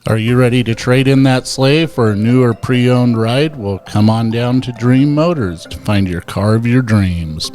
Are you ready to trade in that sleigh for a new or pre-owned ride? Well, come on down to Dream Motors to find your car of your dreams.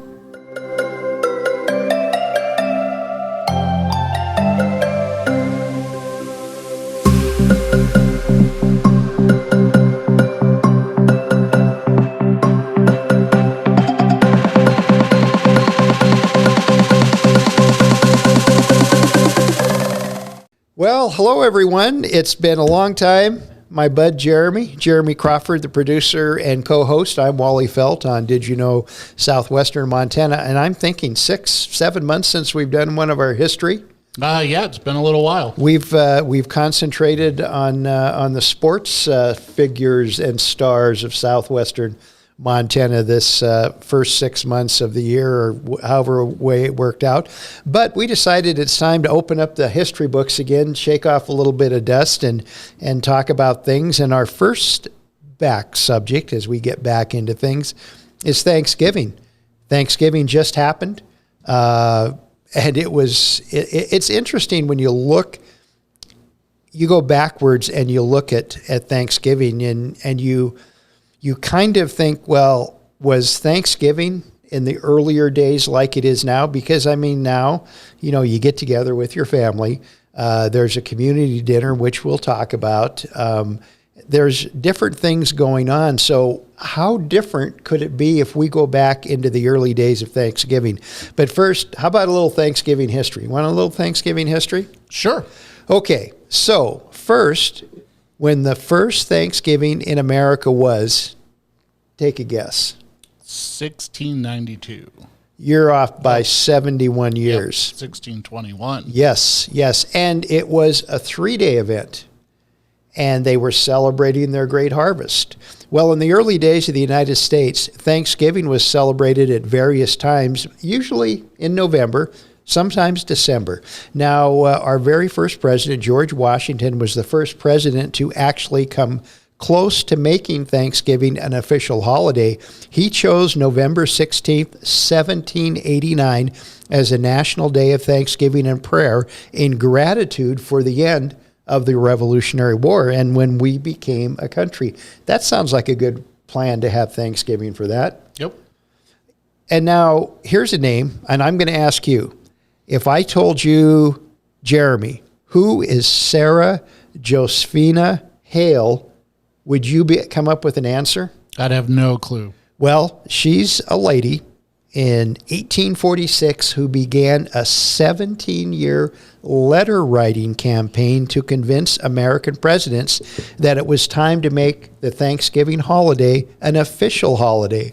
Well, hello everyone. It's been a long time. My bud Jeremy Crawford, the producer and co-host. I'm Wally Felt on Did You Know Southwestern Montana, and I'm thinking 6-7 months since we've done one of our history. Yeah, it's been a little while. We've concentrated on the sports figures and stars of Southwestern Montana this first 6 months of the year, or however way it worked out. But we decided it's time to open up the history books again, shake off a little bit of dust, and talk about things. And our first back subject, as we get back into things, is Thanksgiving. Thanksgiving just happened, and it's interesting when you go backwards and you look at Thanksgiving, and you kind of think, well, was Thanksgiving in the earlier days like it is now? Because, I mean, now, you get together with your family. There's a community dinner, which we'll talk about. There's different things going on. So how different could it be if we go back into the early days of Thanksgiving? But first, how about a little Thanksgiving history? Want a little Thanksgiving history? Sure. Okay, so first, when the first Thanksgiving in America was, take a guess. 1692. You're off by 71 years. Yep, 1621. Yes. And it was a 3-day event, and they were celebrating their great harvest. Well, in the early days of the United States, Thanksgiving was celebrated at various times, usually in November, sometimes December. Now, our very first president, George Washington, was the first president to actually come close to making Thanksgiving an official holiday. He chose November 16th, 1789 as a national day of thanksgiving and prayer in gratitude for the end of the Revolutionary War and when we became a country. That sounds like a good plan to have Thanksgiving for that. Yep. And now here's a name, and I'm going to ask you, if I told you, Jeremy, who is Sarah Josefina Hale, would you come up with an answer? I'd have no clue. Well, she's a lady in 1846 who began a 17-year letter-writing campaign to convince American presidents that it was time to make the Thanksgiving holiday an official holiday.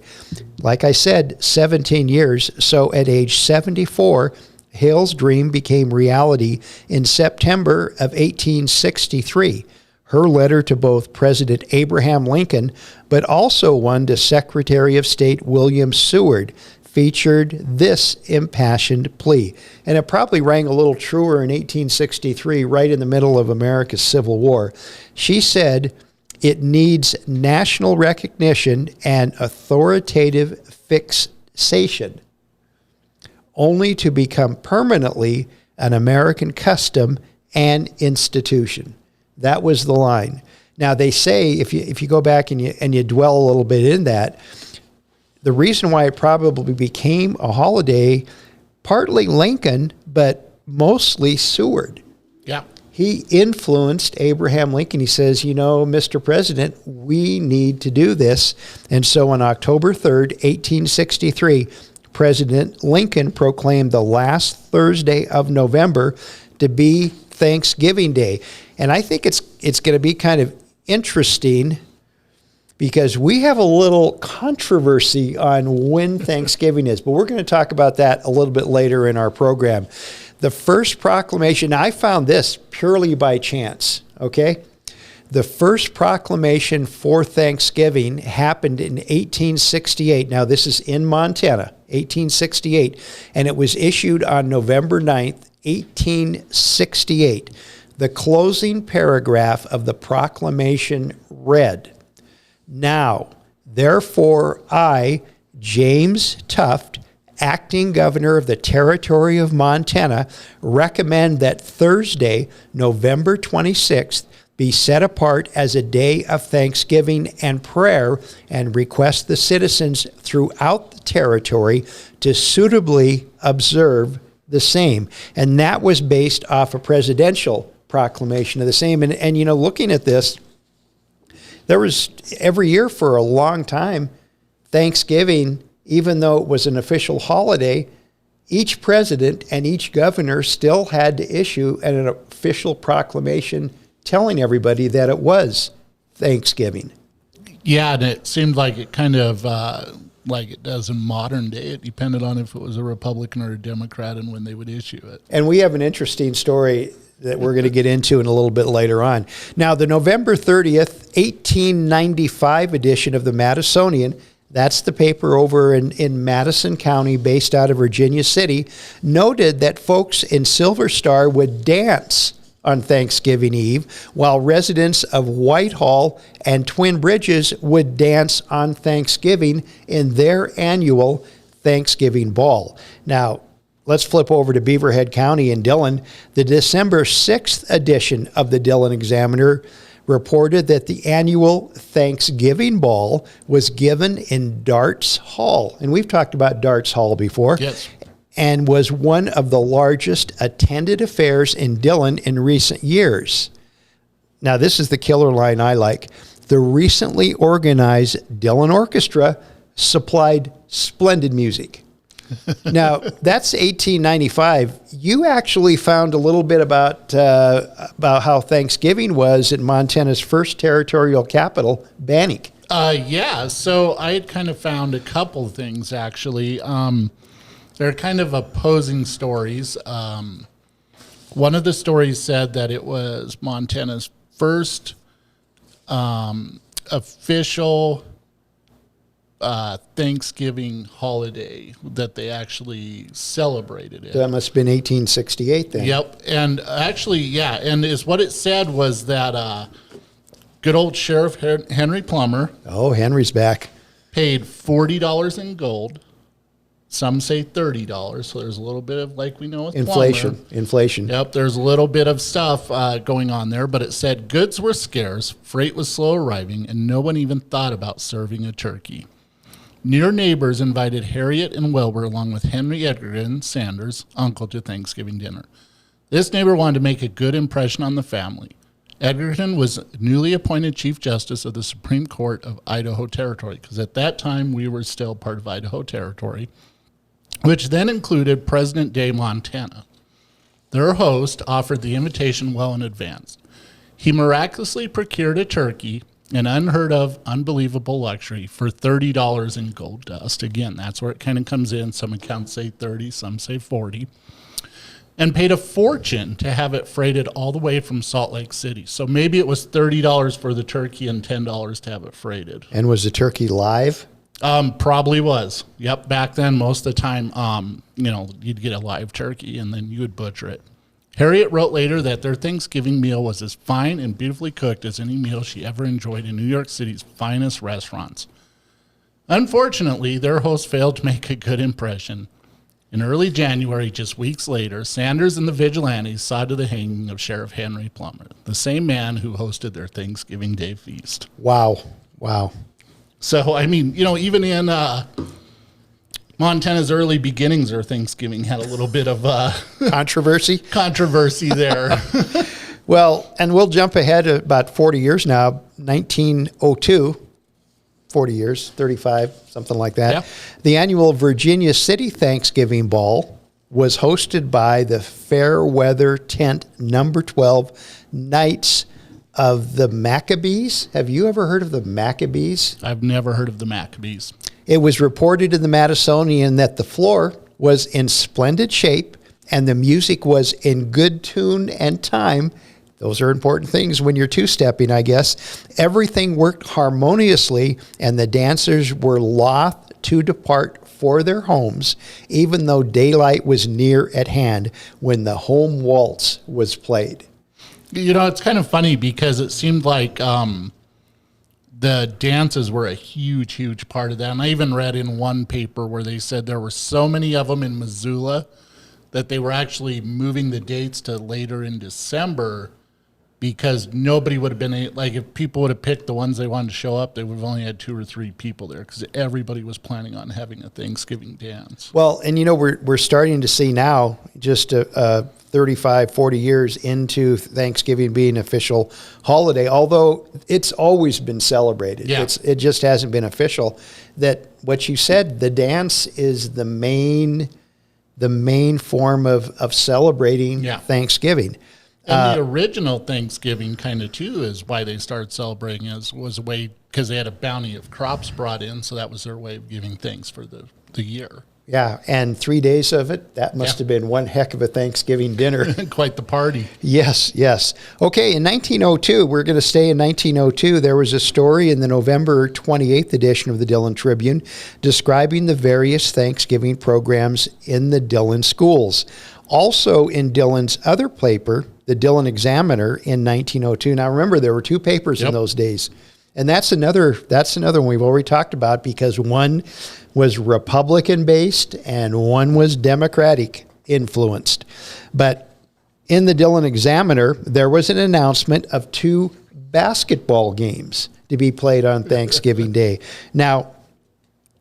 Like I said, 17 years. So at age 74, Hale's dream became reality in September of 1863. Her letter to both President Abraham Lincoln, but also one to Secretary of State William Seward, featured this impassioned plea. And it probably rang a little truer in 1863, right in the middle of America's Civil War. She said, "It needs national recognition and authoritative fixation, only to become permanently an American custom and institution." That was the line. Now, they say, if you go back and you dwell a little bit in that, the reason why it probably became a holiday, partly Lincoln, but mostly Seward. Yeah. He influenced Abraham Lincoln. He says, Mr. President, we need to do this. And so on October 3rd, 1863, President Lincoln proclaimed the last Thursday of November to be Thanksgiving Day. And I think it's going to be kind of interesting because we have a little controversy on when Thanksgiving is, but we're going to talk about that a little bit later in our program. The first proclamation, I found this purely by chance, okay? The first proclamation for Thanksgiving happened in 1868. Now, this is in Montana, 1868, and it was issued on November 9th, 1868. The closing paragraph of the proclamation read, "Now, therefore, I, James Tuft, acting governor of the territory of Montana, recommend that Thursday, November 26th, be set apart as a day of thanksgiving and prayer, and request the citizens throughout the territory to suitably observe the same. And that was based off a presidential proclamation of the same. And you know, looking at this, there was every year for a long time, Thanksgiving, even though it was an official holiday, each president and each governor still had to issue an official proclamation telling everybody that it was Thanksgiving. Yeah, and it seemed like it kind of, like it does in modern day, it depended on if it was a Republican or a Democrat and when they would issue it. And we have an interesting story that we're going to get into in a little bit later on. Now, the November 30th, 1895 edition of the Madisonian, that's the paper over in Madison County, based out of Virginia City, noted that folks in Silver Star would dance on Thanksgiving Eve, while residents of Whitehall and Twin Bridges would dance on Thanksgiving in their annual Thanksgiving Ball. Now, let's flip over to Beaverhead County in Dillon. The December 6th edition of the Dillon Examiner reported that the annual Thanksgiving Ball was given in Darts Hall. And we've talked about Darts Hall before. Yes. And was one of the largest attended affairs in Dillon in recent years. Now, this is the killer line I like. The recently organized Dillon Orchestra supplied splendid music. Now, that's 1895. You actually found a little bit about how Thanksgiving was in Montana's first territorial capital, Bannock. Yeah, so I had kind of found a couple things, actually. They're kind of opposing stories. One of the stories said that it was Montana's first official Thanksgiving holiday that they actually celebrated it. That must have been 1868 then. Yep, and actually, yeah, and is what it said was that good old Sheriff Henry Plummer. Oh, Henry's back. Paid $40 in gold. Some say $30, so there's a little bit of, like we know with inflation. Plumber. Inflation. Yep, there's a little bit of stuff going on there, but it said goods were scarce, freight was slow arriving, and no one even thought about serving a turkey. Near neighbors invited Harriet and Wilbur, along with Henry Edgerton Sanders, uncle, to Thanksgiving dinner. This neighbor wanted to make a good impression on the family. Edgerton was newly appointed Chief Justice of the Supreme Court of Idaho Territory, because at that time we were still part of Idaho Territory, which then included President-Day Montana. Their host offered the invitation well in advance. He miraculously procured a turkey, an unheard of, unbelievable luxury, for $30 in gold dust. Again, that's where it kind of comes in. Some accounts say 30, some say 40. And paid a fortune to have it freighted all the way from Salt Lake City. So maybe it was $30 for the turkey and $10 to have it freighted. And was the turkey live? Probably was. Yep. Back then, most of the time, you'd get a live turkey and then you would butcher it. Harriet wrote later that their Thanksgiving meal was as fine and beautifully cooked as any meal she ever enjoyed in New York City's finest restaurants. Unfortunately, their host failed to make a good impression. In early January, just weeks later, Sanders and the vigilantes saw to the hanging of Sheriff Henry Plummer, the same man who hosted their Thanksgiving Day feast. Wow. So, I mean, even in Montana's early beginnings, or Thanksgiving had a little bit of controversy there. Well, and we'll jump ahead about 40 years now, 1902, 40 years, 35, something like that. Yeah. The annual Virginia City Thanksgiving Ball was hosted by the Fairweather Tent Number 12 Knights of the Maccabees. Have you ever heard of the Maccabees? I've never heard of the Maccabees. It was reported in the Madisonian that the floor was in splendid shape and the music was in good tune and time. Those are important things when you're two-stepping, I guess. Everything worked harmoniously, and the dancers were loth to depart for their homes, even though daylight was near at hand when the home waltz was played. It's kind of funny because it seemed like the dances were a huge, huge part of that. And I even read in one paper where they said there were so many of them in Missoula that they were actually moving the dates to later in December because nobody would have been like, if people would have picked the ones they wanted to show up, they would have only had 2 or 3 people there because everybody was planning on having a Thanksgiving dance. Well, and we're starting to see now, just 35, 40 years into Thanksgiving being an official holiday, although it's always been celebrated. Yeah. It just hasn't been official. That what you said, the dance is the main form of celebrating Thanksgiving. And the original Thanksgiving kind of too is why they started celebrating, was a way, because they had a bounty of crops brought in, so that was their way of giving thanks for the year. Yeah, and 3 days of it, that must have been one heck of a Thanksgiving dinner. Quite the party. Yes. Okay, in 1902, we're going to stay in 1902. There was a story in the November 28th edition of the Dillon Tribune describing the various Thanksgiving programs in the Dillon schools. Also in Dillon's other paper, the Dillon Examiner, in 1902. Now remember, there were 2 papers in those days. And that's another one we've already talked about, because one was Republican-based and one was Democratic-influenced. But in the Dillon Examiner, there was an announcement of 2 basketball games to be played on Thanksgiving Day. Now,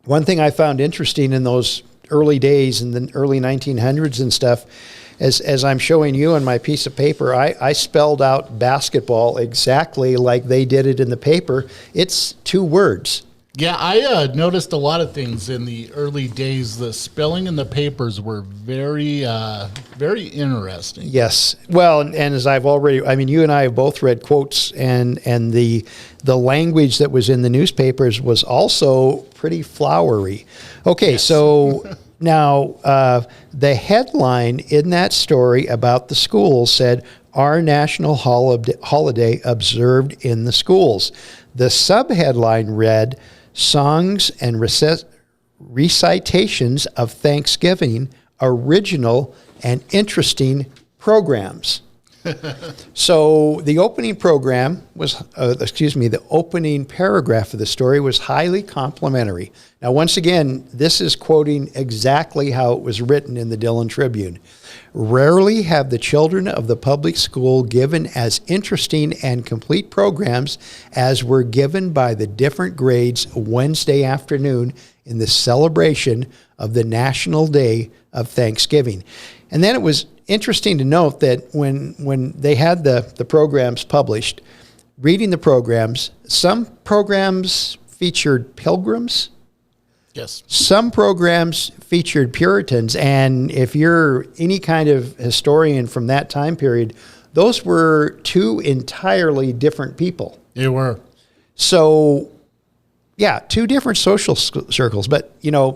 one thing I found interesting in those early days, in the early 1900s and stuff, as I'm showing you on my piece of paper, I spelled out basketball exactly like they did it in the paper. It's 2 words. Yeah, I noticed a lot of things in the early days. The spelling in the papers were very, very interesting. Yes. Well, and as I've already, you and I have both read quotes, and the language that was in the newspapers was also pretty flowery. Okay, so now the headline in that story about the schools said, "Our national holiday observed in the schools." The subheadline read, "Songs and recitations of Thanksgiving, original and interesting programs." So the opening program was, the opening paragraph of the story was highly complimentary. Now, once again, this is quoting exactly how it was written in the Dillon Tribune. "Rarely have the children of the public school given as interesting and complete programs as were given by the different grades Wednesday afternoon in the celebration of the National Day of Thanksgiving." And then it was interesting to note that when they had the programs published, reading the programs, some programs featured pilgrims. Yes. Some programs featured Puritans, and if you're any kind of historian from that time period, those were 2 entirely different people. They were. So, yeah, 2 different social circles. But,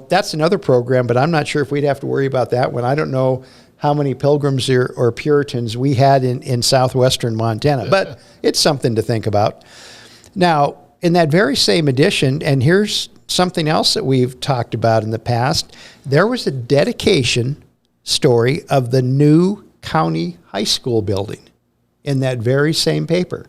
that's another program, but I'm not sure if we'd have to worry about that one. I don't know how many pilgrims or Puritans we had in southwestern Montana, but it's something to think about. Now, in that very same edition, and here's something else that we've talked about in the past, there was a dedication story of the new county high school building in that very same paper.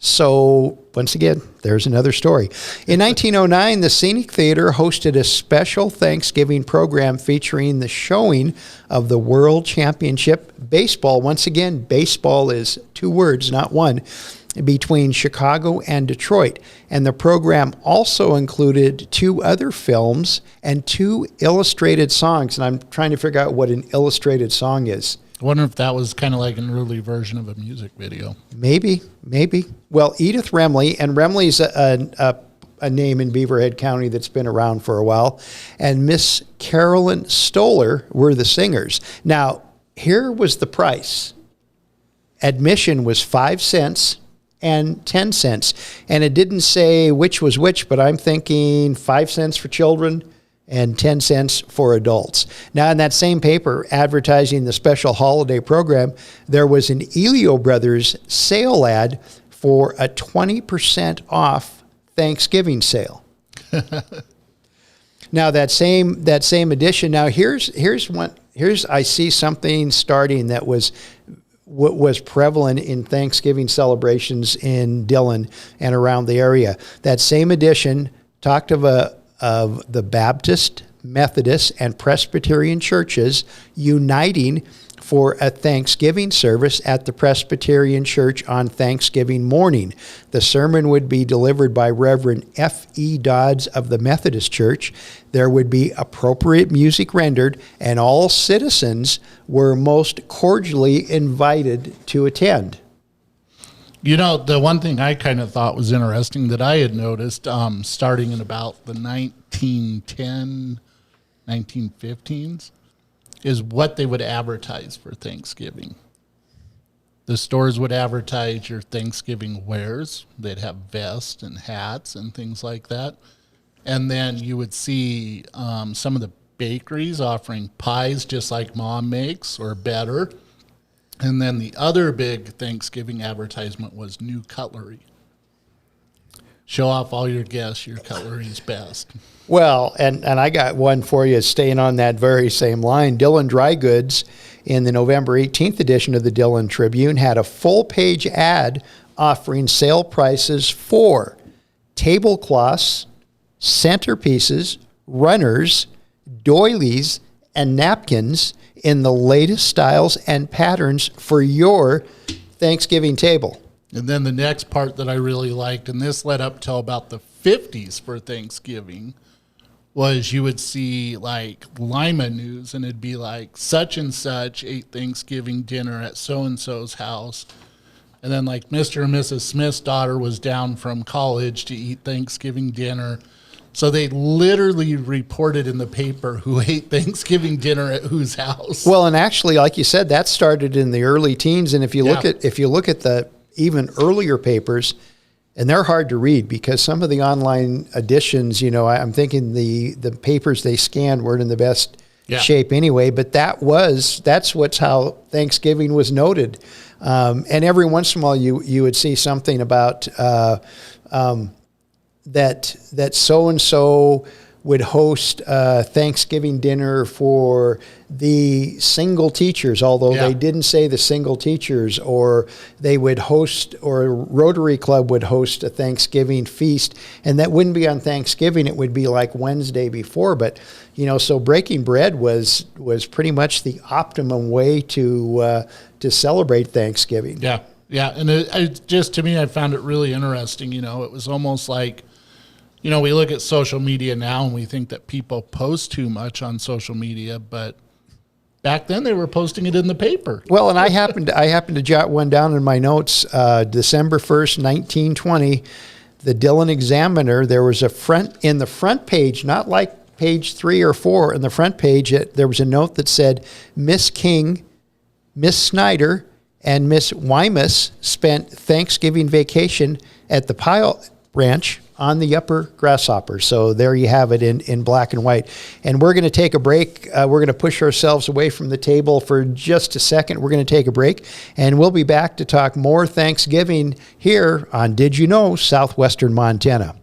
So, once again, there's another story. In 1909, the Scenic Theater hosted a special Thanksgiving program featuring the showing of the World Championship Baseball. Once again, baseball is 2 words, not 1, between Chicago and Detroit. And the program also included 2 other films and 2 illustrated songs. And I'm trying to figure out what an illustrated song is. I wonder if that was kind of like an early version of a music video. Maybe. Well, Edith Remley, and Remley's a name in Beaverhead County that's been around for a while, and Miss Carolyn Stoller were the singers. Now, here was the price. Admission was 5 cents and 10 cents. And it didn't say which was which, but I'm thinking 5 cents for children and 10 cents for adults. Now, in that same paper advertising the special holiday program, there was an Elio Brothers sale ad for a 20% off Thanksgiving sale. Now, that same edition. Now, here's I see something starting that was prevalent in Thanksgiving celebrations in Dillon and around the area. That same edition talked of the Baptist, Methodist, and Presbyterian churches uniting for a Thanksgiving service at the Presbyterian Church on Thanksgiving morning. The sermon would be delivered by Reverend F.E. Dodds of the Methodist Church. There would be appropriate music rendered, and all citizens were most cordially invited to attend. You know, the one thing I kind of thought was interesting that I had noticed starting in about the 1915s, is what they would advertise for Thanksgiving. The stores would advertise your Thanksgiving wares. They'd have vests and hats and things like that. And then you would see some of the bakeries offering pies just like Mom makes or better. And then the other big Thanksgiving advertisement was new cutlery. Show off all your guests, your cutlery is best. Well, and I got one for you staying on that very same line. Dillon Dry Goods in the November 18th edition of the Dillon Tribune had a full-page ad offering sale prices for tablecloths, centerpieces, runners, doilies, and napkins in the latest styles and patterns for your Thanksgiving table. And then the next part that I really liked, and this led up till about the 50s for Thanksgiving, was you would see like Lima News, and it'd be like such and such ate Thanksgiving dinner at so-and-so's house. And then like Mr. and Mrs. Smith's daughter was down from college to eat Thanksgiving dinner. So they literally reported in the paper who ate Thanksgiving dinner at whose house. Well, and actually, like you said, that started in the early teens. And if you look at the even earlier papers, and they're hard to read because some of the online editions, you know, I'm thinking the papers they scanned weren't in the best shape anyway. But that's how Thanksgiving was noted. And every once in a while, you would see something about that so and so would host Thanksgiving dinner for the single teachers, although they didn't say the single teachers, or they would host, or a Rotary Club would host a Thanksgiving feast, and that wouldn't be on Thanksgiving, it would be like Wednesday before. But, you know, so breaking bread was pretty much the optimum way to celebrate Thanksgiving. Yeah, and it just, to me, I found it really interesting. You know, it was almost like, you know, we look at social media now and we think that people post too much on social media, but back then they were posting it in the paper. Well, and I happened to jot one down in my notes. December 1st, 1920, the Dillon Examiner, there was in the front page, not like page 3 or 4, in the front page, there was a note that said, Miss King, Miss Snyder, and Miss Wymus spent Thanksgiving vacation at the Pyle Ranch on the Upper Grasshopper. So there you have it in black and white. And we're going to take a break. We're going to push ourselves away from the table for just a second. We're going to take a break, and we'll be back to talk more Thanksgiving here on Did You Know Southwestern Montana.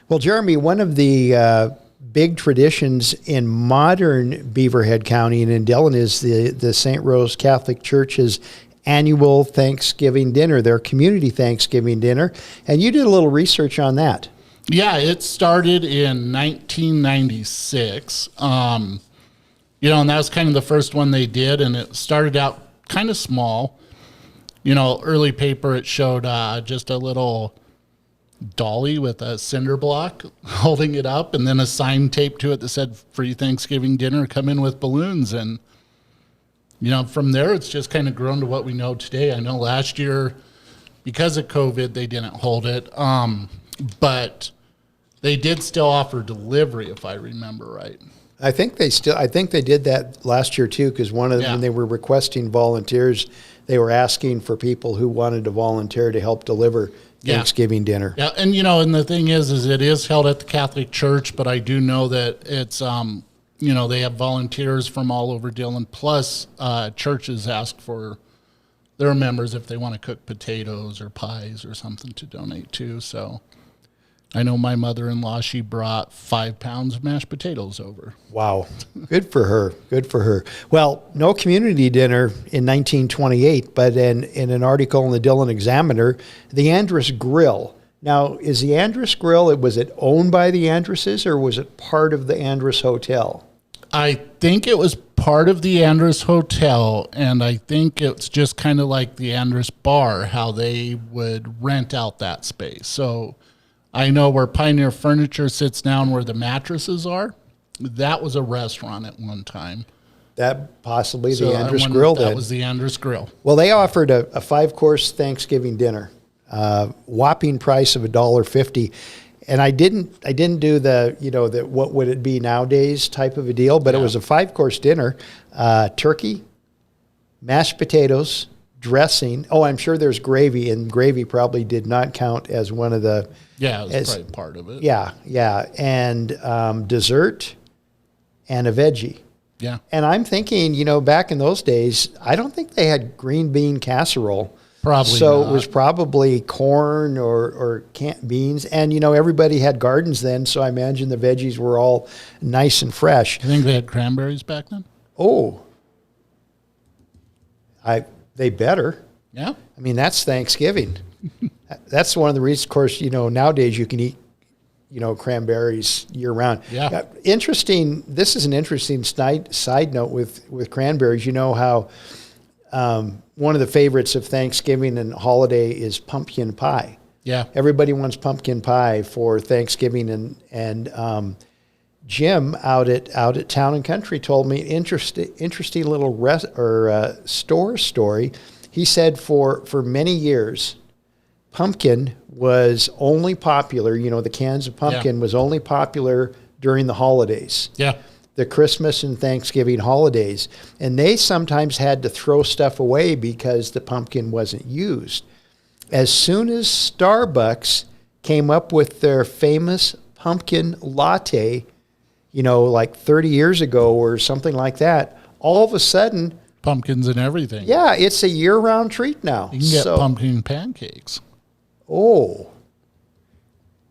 Well, Jeremy, one of the big traditions in modern Beaverhead County and in Dillon is the St. Rose Catholic Church's annual Thanksgiving dinner, their community Thanksgiving dinner. And you did a little research on that. Yeah, it started in 1996. You know, and that was kind of the first one they did, and it started out kind of small. You know, early paper, it showed just a little dolly with a cinder block holding it up, and then a sign taped to it that said free Thanksgiving dinner, come in with balloons. And, you know, from there, it's just kind of grown to what we know today. I know last year, because of COVID, they didn't hold it. But They did still offer delivery, if I remember right. I think they did that last year too, because when they were requesting volunteers, they were asking for people who wanted to volunteer to help deliver Thanksgiving dinner. Yeah, and and the thing is it is held at the Catholic Church, but I do know that it's they have volunteers from all over Dillon. Plus, churches ask for their members if they want to cook potatoes or pies or something to donate to. So I know my mother-in-law, she brought 5 pounds of mashed potatoes over. Wow. Good for her. Good for her. Well, no community dinner in 1928, but in an article in the Dillon Examiner, the Andrus Grill. Now, is the Andrus Grill, was it owned by the Andruses or was it part of the Andrus Hotel? I think it was part of the Andrus Hotel, and I think it's just kind of like the Andrus Bar, how they would rent out that space. So I know where Pioneer Furniture sits down where the mattresses are. That was a restaurant at one time. That possibly the Andrus Grill then. That was the Andrus Grill. Well, they offered a 5-course Thanksgiving dinner, whopping price of $1.50. And I didn't do the what would it be nowadays type of a deal, but it was a 5-course dinner, turkey, mashed potatoes, dressing. Oh, I'm sure there's gravy, and gravy probably did not count as one of the. Yeah, it was probably part of it. Yeah, and dessert and a veggie. Yeah. And I'm thinking, back in those days, I don't think they had green bean casserole. Probably so not. It was probably corn or canned beans. And, everybody had gardens then, so I imagine the veggies were all nice and fresh. I think they had cranberries back then? Oh. They better. Yeah. I mean, that's Thanksgiving. That's one of the reasons, of course, nowadays you can eat, cranberries year round. Yeah. Interesting. This is an interesting side note with cranberries. You know how one of the favorites of Thanksgiving and holiday is pumpkin pie. Yeah. Everybody wants pumpkin pie for Thanksgiving, and Jim out at Town and Country told me interesting little store story. He said for many years, pumpkin was only popular. The cans of pumpkin was only popular during the holidays. Yeah. The Christmas and Thanksgiving holidays. And they sometimes had to throw stuff away because the pumpkin wasn't used. As soon as Starbucks came up with their famous pumpkin latte, like 30 years ago or something like that, all of a sudden, pumpkins and everything. Yeah, it's a year-round treat now. You can get pumpkin pancakes. Oh.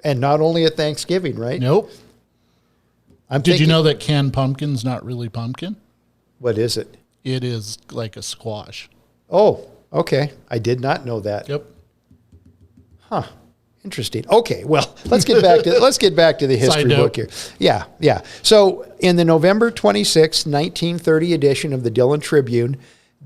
And not only at Thanksgiving, right? Nope. Did you know that canned pumpkin's not really pumpkin? What is it? It is like a squash. Oh, okay. I did not know that. Yep. Huh. Interesting. Okay, well, let's get back to the history book here. Yeah. So in the November 26, 1930 edition of the Dillon Tribune,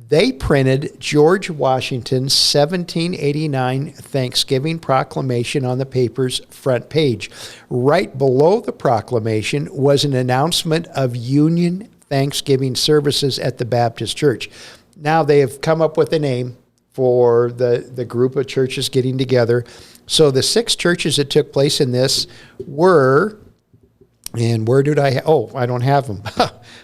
they printed George Washington's 1789 Thanksgiving Proclamation on the paper's front page. Right below the proclamation was an announcement of Union Thanksgiving services at the Baptist Church. Now they have come up with a name for the group of churches getting together. So the 6 churches that took place in this were, and where did I I don't have them.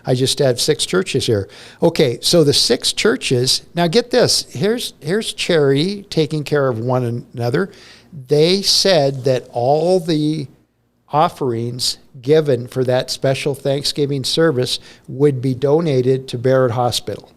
I just had 6 churches here. Okay, so the 6 churches, now get this, here's charity taking care of one another. They said that all the offerings given for that special Thanksgiving service would be donated to Barrett Hospital.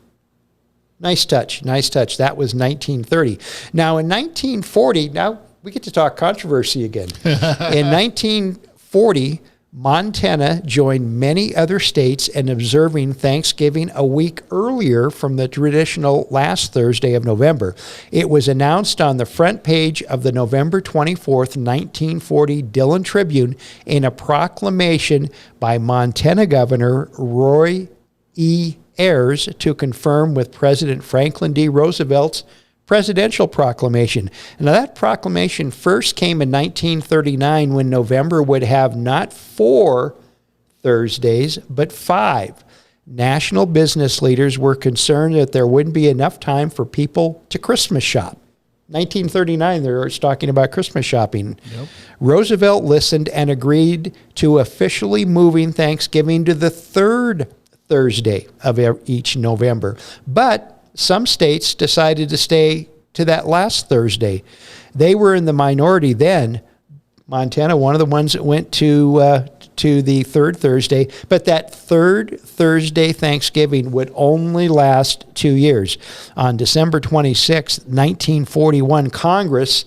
Nice touch. That was 1930. Now in 1940, now we get to talk controversy again. In 1940, Montana joined many other states in observing Thanksgiving a week earlier from the traditional last Thursday of November. It was announced on the front page of the November 24th, 1940 Dillon Tribune in a proclamation by Montana Governor Roy E. Ayers to confirm with President Franklin D. Roosevelt's presidential proclamation. Now, that proclamation first came in 1939 when November would have not 4 Thursdays, but 5. National business leaders were concerned that there wouldn't be enough time for people to Christmas shop. 1939, they're talking about Christmas shopping. Yep. Roosevelt listened and agreed to officially moving Thanksgiving to the third Thursday of each November. But some states decided to stay to that last Thursday. They were in the minority then. Montana, one of the ones that went to the third Thursday, but that third Thursday Thanksgiving would only last 2 years. On December 26, 1941, Congress,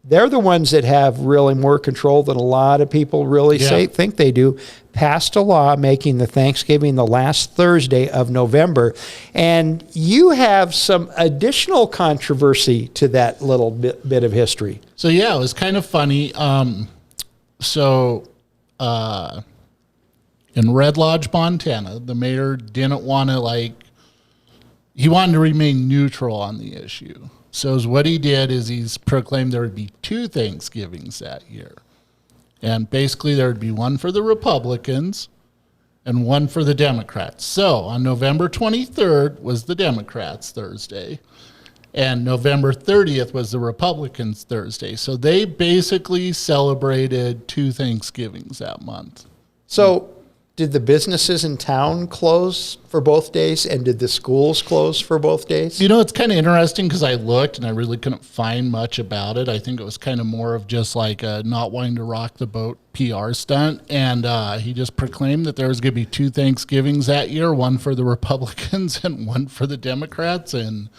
they're the ones that have really more control than a lot of people really think they do, passed a law making the Thanksgiving the last Thursday of November. And you have some additional controversy to that little bit of history. So, yeah, it was kind of funny. In Red Lodge, Montana, the mayor didn't want to, he wanted to remain neutral on the issue. So what he did is he's proclaimed there would be 2 Thanksgivings that year. And basically there would be one for the Republicans and one for the Democrats. So on November 23rd was the Democrats' Thursday, and November 30th was the Republicans' Thursday. So they basically celebrated 2 Thanksgivings that month. So did the businesses in town close for both days, and did the schools close for both days? You know, it's kind of interesting because I looked and I really couldn't find much about it. I think it was kind of more of just like a not wanting to rock the boat PR stunt. And he just proclaimed that there was going to be 2 Thanksgivings that year, one for the Republicans and one for the Democrats. And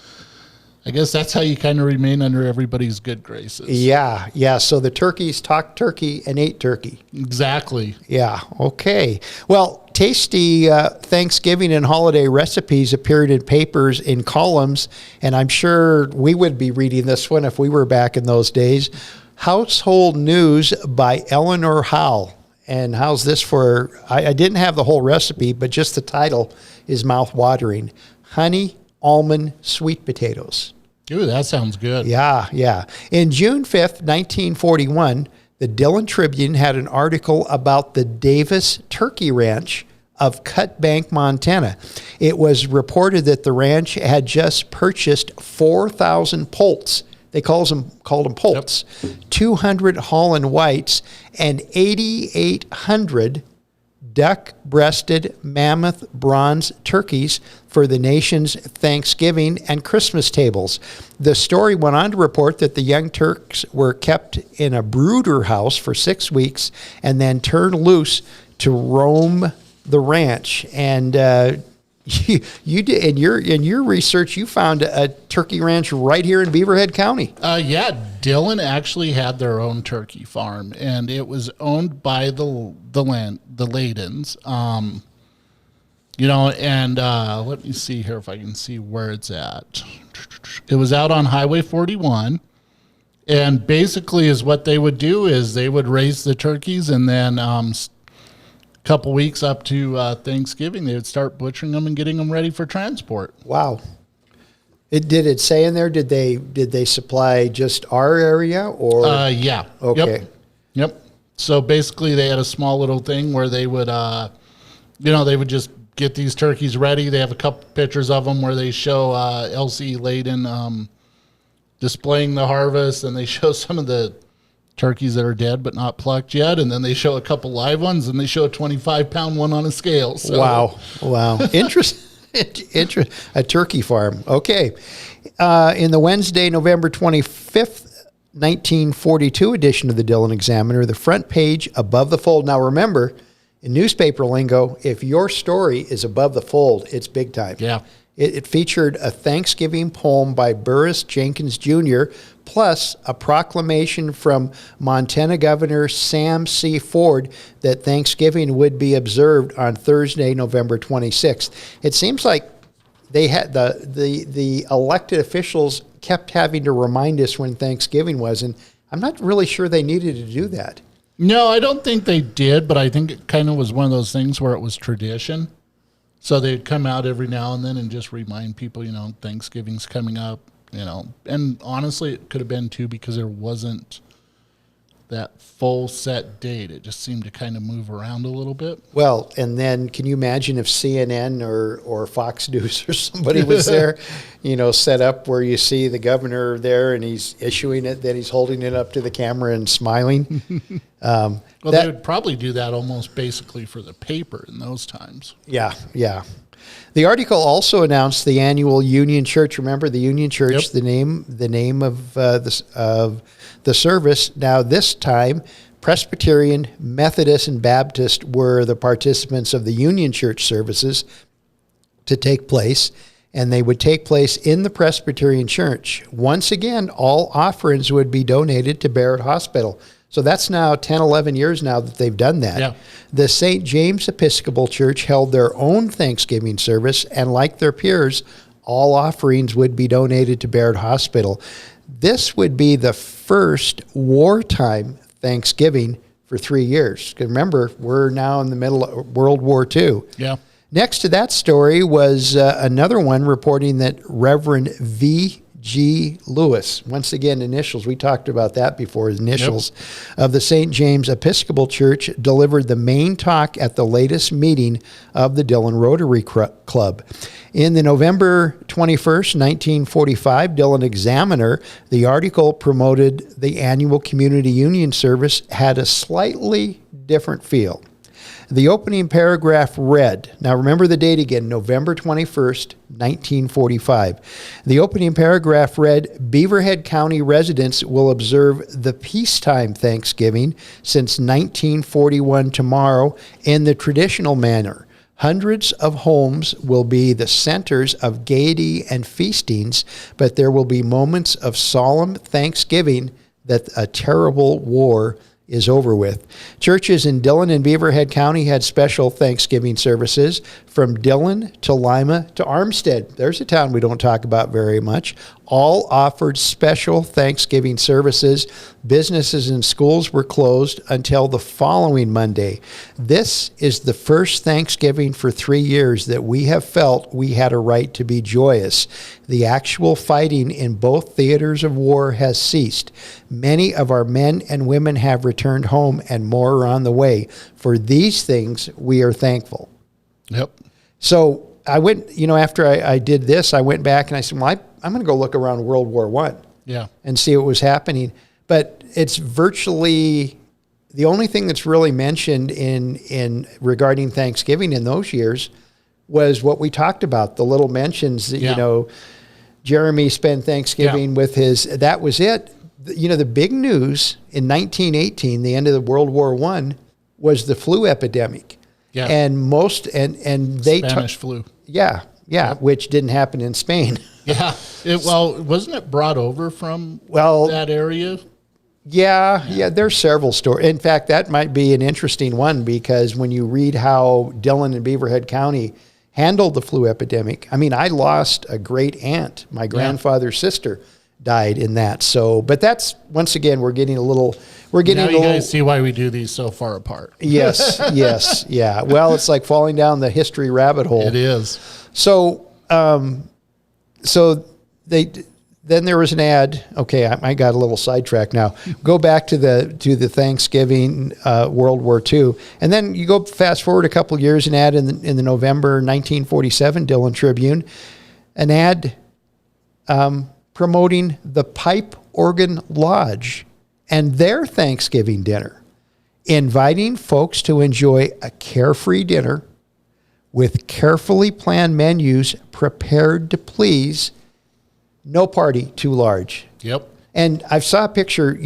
I guess that's how you kind of remain under everybody's good graces. Yeah. So the turkeys talked turkey and ate turkey. Exactly. Yeah, okay. Well, tasty Thanksgiving and holiday recipes appeared in papers in columns, and I'm sure we would be reading this one if we were back in those days. Household News by Eleanor Hale. And how's this for, I didn't have the whole recipe, but just the title is mouth-watering. Honey almond sweet potatoes. Ooh, that sounds good. Yeah. In June 5th, 1941, the Dillon Tribune had an article about the Davis Turkey Ranch of Cut Bank, Montana. It was reported that the ranch had just purchased 4,000 poults. They called them poults, 200 Holland Whites, and 8,800 duck-breasted mammoth bronze turkeys for the nation's Thanksgiving and Christmas tables. The story went on to report that the young turks were kept in a brooder house for 6 weeks and then turned loose to roam the ranch. And you did in your research, you found a turkey ranch right here in Beaverhead County. Yeah, Dillon actually had their own turkey farm, and it was owned by the Ladens. Let me see here if I can see where it's at. It was out on Highway 41, and basically is what they would do is they would raise the turkeys, and then couple weeks up to Thanksgiving, they would start butchering them and getting them ready for transport. Wow. Did it say in there, did they supply just our area or? Yeah. Okay. Yep. So basically they had a small little thing where they would, they would just get these turkeys ready. They have a couple pictures of them where they show Elsie Layden displaying the harvest, and they show some of the turkeys that are dead but not plucked yet, and then they show a couple live ones, and they show a 25-pound one on a scale. So. Wow. Interesting. A turkey farm. Okay. In the Wednesday, November 25th, 1942 edition of the Dillon Examiner, the front page above the fold. Now remember, in newspaper lingo, if your story is above the fold, it's big time. Yeah. It featured a Thanksgiving poem by Burris Jenkins Jr., plus a proclamation from Montana Governor Sam C. Ford that Thanksgiving would be observed on Thursday, November 26th. It seems like they had the elected officials kept having to remind us when Thanksgiving was, and I'm not really sure they needed to do that. No, I don't think they did, but I think it kind of was one of those things where it was tradition. So they'd come out every now and then and just remind people, Thanksgiving's coming up, and honestly, it could have been too because there wasn't that full set date. It just seemed to kind of move around a little bit. Well, and then can you imagine if CNN or Fox News or somebody was there, set up where you see the governor there and he's issuing it, then he's holding it up to the camera and smiling. Well, they would probably do that almost basically for the paper in those times. Yeah. The article also announced the annual Union Church. Remember the Union Church, Yep. the name of the service. Now this time, Presbyterian, Methodist, and Baptist were the participants of the Union Church services to take place, and they would take place in the Presbyterian Church. Once again, all offerings would be donated to Barrett Hospital. So that's now 10, 11 years now that they've done that. Yeah. The St. James Episcopal Church held their own Thanksgiving service, and like their peers, all offerings would be donated to Barrett Hospital. This would be the first wartime Thanksgiving for 3 years. 'Cause remember, we're now in the middle of World War II. Yeah. Next to that story was another one reporting that Reverend V.G. Lewis, once again, initials, we talked about that before, initials, of the St. James Episcopal Church, delivered the main talk at the latest meeting of the Dillon Rotary Club. In the November 21st, 1945 Dillon Examiner, the article promoted the annual community union service had a slightly different feel. The opening paragraph read, now remember the date again, November 21st, 1945. The opening paragraph read, Beaverhead County residents will observe the peacetime Thanksgiving since 1941 tomorrow in the traditional manner. Hundreds of homes will be the centers of gaiety and feastings, but there will be moments of solemn thanksgiving that a terrible war is over with. Churches in Dillon and Beaverhead County had special Thanksgiving services from Dillon to Lima to Armstead. There's a town we don't talk about very much. All offered special Thanksgiving services. Businesses and schools were closed until the following Monday. This is the first Thanksgiving for 3 years that we have felt we had a right to be joyous. The actual fighting in both theaters of war has ceased. Many of our men and women have returned home and more are on the way. For these things, we are thankful. Yep. So I went, after I did this, I went back and I said, well, I'm going to go look around World War I Yeah. and see what was happening. But it's virtually the only thing that's really mentioned in regarding Thanksgiving in those years was what we talked about, the little mentions that, Jeremy spent Thanksgiving with that was it. The big news in 1918, the end of the World War I, was the flu epidemic. Yeah. And they Spanish flu. Yeah, which didn't happen in Spain. Yeah. Wasn't it brought over from that area? Yeah, there's several stories. In fact, that might be an interesting one because when you read how Dillon and Beaverhead County handled the flu epidemic, I lost a great aunt. My grandfather's sister died in that. So, but that's, once again, we're getting a little. Now you guys see why we do these so far apart. Yes, yeah. Well, it's like falling down the history rabbit hole. It is. So, then there was an ad. Okay, I got a little sidetracked now. Go back to the Thanksgiving World War II, and then you go fast forward a couple years. An ad in the November 1947 Dillon Tribune, an ad promoting the Pipe Organ Lodge and their Thanksgiving dinner, inviting folks to enjoy a carefree dinner with carefully planned menus prepared to please. No party too large. Yep. And I saw a picture,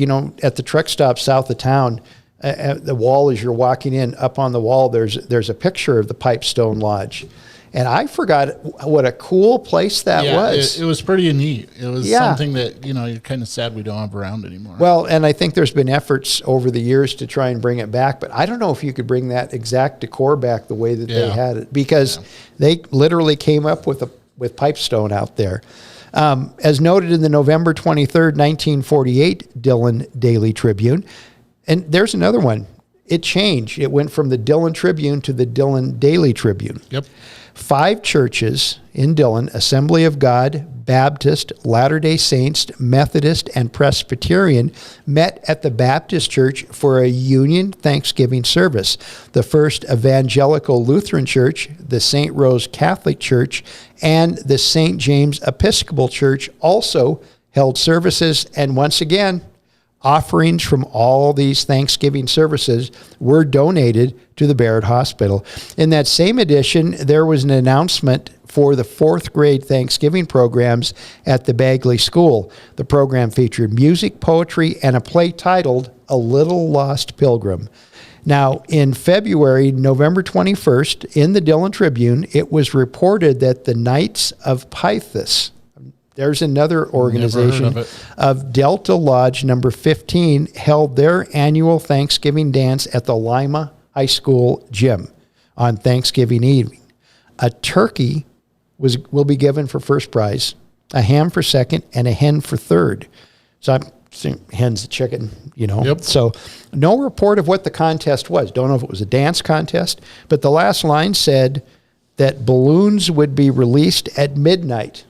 at the truck stop south of town, at the wall as you're walking in, up on the wall, there's a picture of the Pipestone Lodge. And I forgot what a cool place that was. It was pretty neat. It was something that, you're kind of sad we don't have around anymore. Well, and I think there's been efforts over the years to try and bring it back, but I don't know if you could bring that exact decor back the way that they had it, because they literally came up with Pipestone out there. As noted in the November 23rd, 1948 Dillon Daily Tribune, and there's another one. It changed. It went from the Dillon Tribune to the Dillon Daily Tribune. Yep. 5 churches in Dillon, Assembly of God, Baptist, Latter-day Saints, Methodist, and Presbyterian met at the Baptist Church for a union Thanksgiving service. The First Evangelical Lutheran Church, the St. Rose Catholic Church, and the St. James Episcopal Church also held services, and once again, offerings from all these Thanksgiving services were donated to the Barrett Hospital. In that same edition, there was an announcement for the 4th grade Thanksgiving programs at the Bagley School. The program featured music, poetry, and a play titled A Little Lost Pilgrim. Now, in February, November 21st, in the Dillon Tribune, it was reported that the Knights of Python, there's another organization of Delta Lodge number 15, held their annual Thanksgiving dance at the Lima High School gym on Thanksgiving evening. A turkey will be given for first prize, a ham for second, and a hen for third. So I'm saying hen's a chicken, Yep. So no report of what the contest was. Don't know if it was a dance contest, but the last line said that balloons would be released at midnight.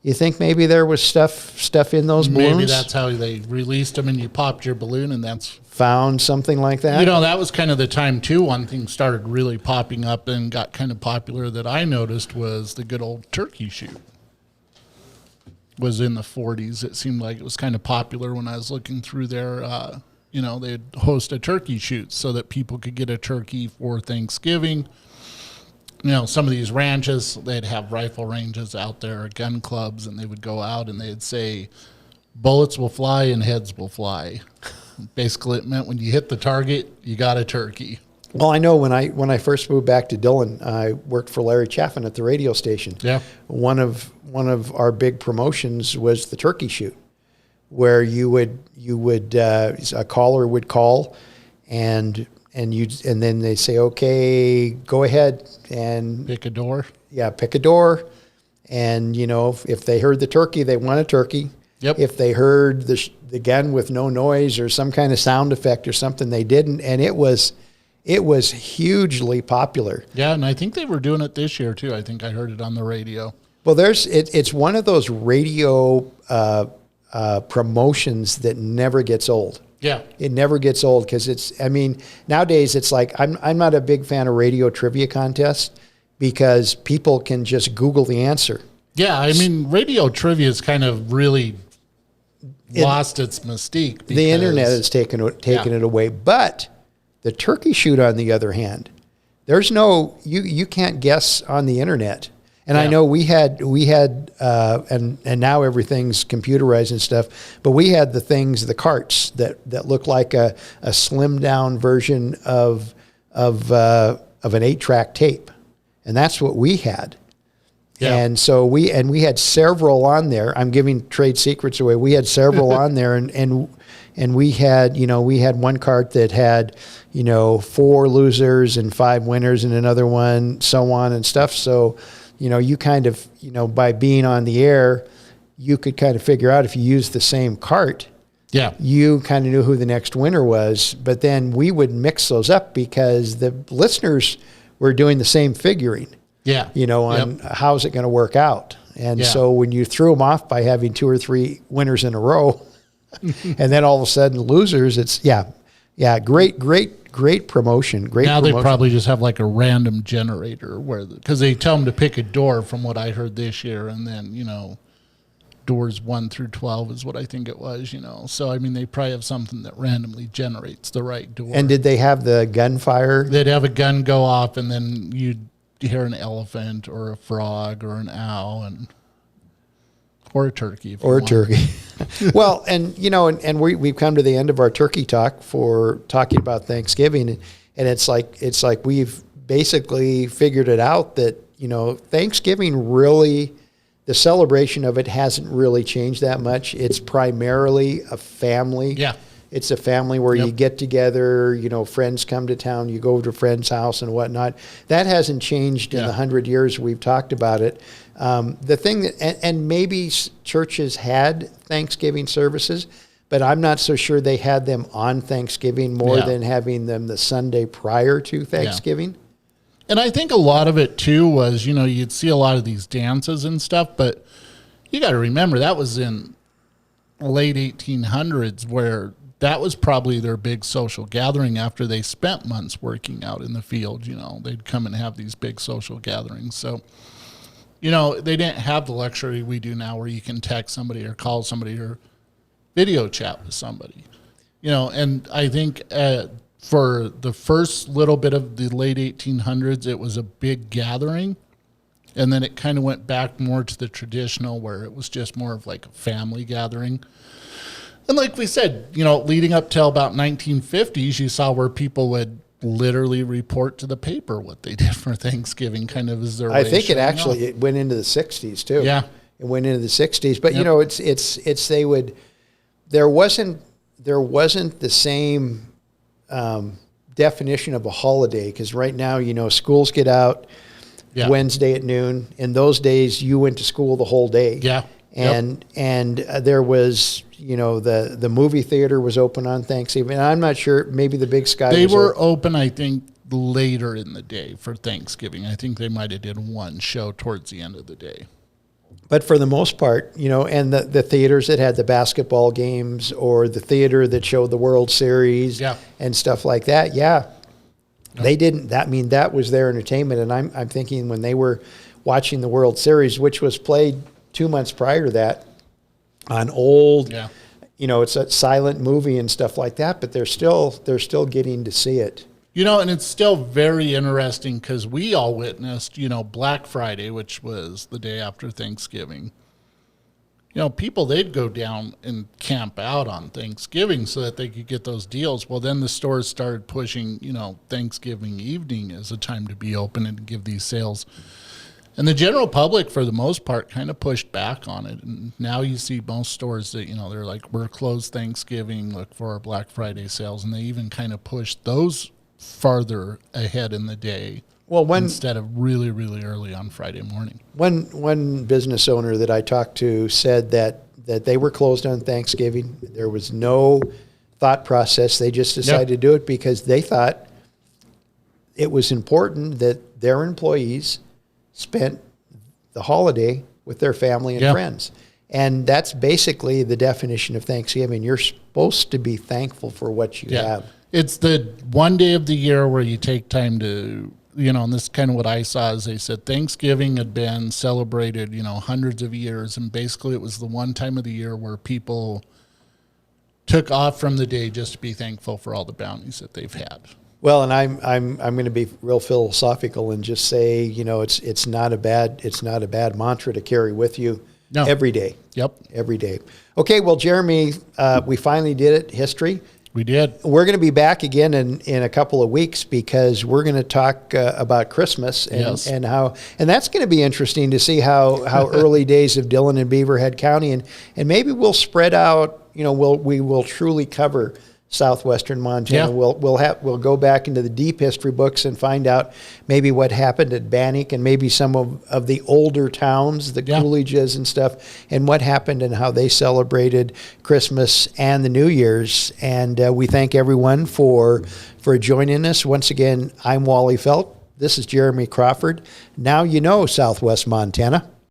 You think maybe there was stuff in those balloons? Maybe that's how they released them, and you popped your balloon, and that's... Found something like that? That was kind of the time, too. One thing started really popping up and got kind of popular that I noticed was the good old turkey shoot. Was in the 40s. It seemed like it was kind of popular when I was looking through there. They'd host a turkey shoot so that people could get a turkey for Thanksgiving. Some of these ranches, they'd have rifle ranges out there, gun clubs, and they would go out and they'd say, bullets will fly and heads will fly. Basically, it meant when you hit the target, you got a turkey. Well, I know when I first moved back to Dillon, I worked for Larry Chaffin at the radio station. Yeah. One of our big promotions was the turkey shoot, where you would a caller would call, and then they say, okay, go ahead and pick a door. Yeah, pick a door, and if they heard the turkey, they want a turkey. Yep. If they heard the gun with no noise or some kind of sound effect or something, they didn't, and it was hugely popular. Yeah, and I think they were doing it this year too. I think I heard it on the radio. Well, it's one of those radio promotions that never gets old. Yeah, it never gets old because nowadays it's like I'm not a big fan of radio trivia contests because people can just Google the answer. Yeah, radio trivia is kind of really lost its mystique. The internet has taken it away, but the turkey shoot, on the other hand, there's no you can't guess on the internet. And I know we had and now everything's computerized and stuff, but we had the carts that looked like a slimmed down version of an 8-track tape, and that's what we had. Yeah. And so we had several on there. I'm giving trade secrets away. We had several on there, and we had one cart that had 4 losers and 5 winners, and another one, so on and stuff. So you kind of by being on the air, you could kind of figure out if you used the same cart. Yeah, you kind of knew who the next winner was. But then we would mix those up because the listeners were doing the same figuring. Yeah. On how's it going to work out. And so when you threw them off by having 2 or 3 winners in a row and then all of a sudden losers, it's great promotion. They probably just have like a random generator because they tell them to pick a door from what I heard this year. And then, doors 1 through 12 is what I think it was, So, they probably have something that randomly generates the right door. And did they have the gunfire? They'd have a gun go off and then you'd hear an elephant or a frog or an owl or a turkey. Turkey. Well, and we've come to the end of our turkey talk for talking about Thanksgiving, and it's like we've basically figured it out that Thanksgiving really, the celebration of it hasn't really changed that much. It's primarily a family. Yeah. It's a family where you get together, friends come to town, you go to a friend's house and whatnot. That hasn't changed in the 100 years we've talked about it. The thing that, and maybe churches had Thanksgiving services, but I'm not so sure they had them on Thanksgiving more than having them the Sunday prior to Thanksgiving. And I think a lot of it too was, you'd see a lot of these dances and stuff, but You got to remember that was in the late 1800s, where that was probably their big social gathering after they spent months working out in the field. They'd come and have these big social gatherings. So, they didn't have the luxury we do now where you can text somebody or call somebody or video chat with somebody. And I think for the first little bit of the late 1800s, it was a big gathering. And then it kind of went back more to the traditional where it was just more of like a family gathering. And like we said, leading up till about 1950s, you saw where people would literally report to the paper what they did for Thanksgiving, kind of as their way. I think it went into the 60s too. Yeah. It went into the 60s. But, Yep. there wasn't the same definition of a holiday, because right now, schools get out Wednesday at noon. In those days, you went to school the whole day. Yeah. And there was, the movie theater was open on Thanksgiving. And I'm not sure, maybe the Big Sky They was were open, I think, later in the day for Thanksgiving. I think they might have did one show towards the end of the day. But for the most part, and the theaters that had the basketball games, or the theater that showed the World Series and stuff like that, they didn't. That was their entertainment. And I'm thinking when they were watching the World Series, which was played 2 months prior to that on old, it's a silent movie and stuff like that, but they're still getting to see it. And it's still very interesting because we all witnessed, Black Friday, which was the day after Thanksgiving. People, they'd go down and camp out on Thanksgiving so that they could get those deals. Well, then the stores started pushing, Thanksgiving evening as a time to be open and give these sales. And the general public, for the most part, kind of pushed back on it. And now you see most stores that, they're like, we're closed Thanksgiving, look for our Black Friday sales. And they even kind of pushed those farther ahead in the day, instead of really, really early on Friday morning. One business owner that I talked to said that they were closed on Thanksgiving. There was no thought process. They just decided to do it because they thought it was important that their employees spent the holiday with their family and friends. And that's basically the definition of Thanksgiving. You're supposed to be thankful for what you have. It's the one day of the year where you take time to, and this is kind of what I saw, is they said Thanksgiving had been celebrated, hundreds of years. And basically it was the one time of the year where people took off from the day just to be thankful for all the bounties that they've had. Well, and I'm going to be real philosophical and just say, it's not a bad mantra to carry with you every day. Yep. Every day. Okay, well, Jeremy, we finally did it, history. We did. We're going to be back again in a couple of weeks because we're going to talk about Christmas and how, and that's going to be interesting to see how early days of Dillon and Beaverhead County, and maybe we'll spread out, we will truly cover Southwestern Montana. We'll go back into the deep history books and find out maybe what happened at Bannock and maybe some of the older towns, the Coolidges and stuff, and what happened and how they celebrated Christmas and the New Year's. And we thank everyone for joining us. Once again, I'm Wally Felt. This is Jeremy Crawford. Now you know Southwest Montana.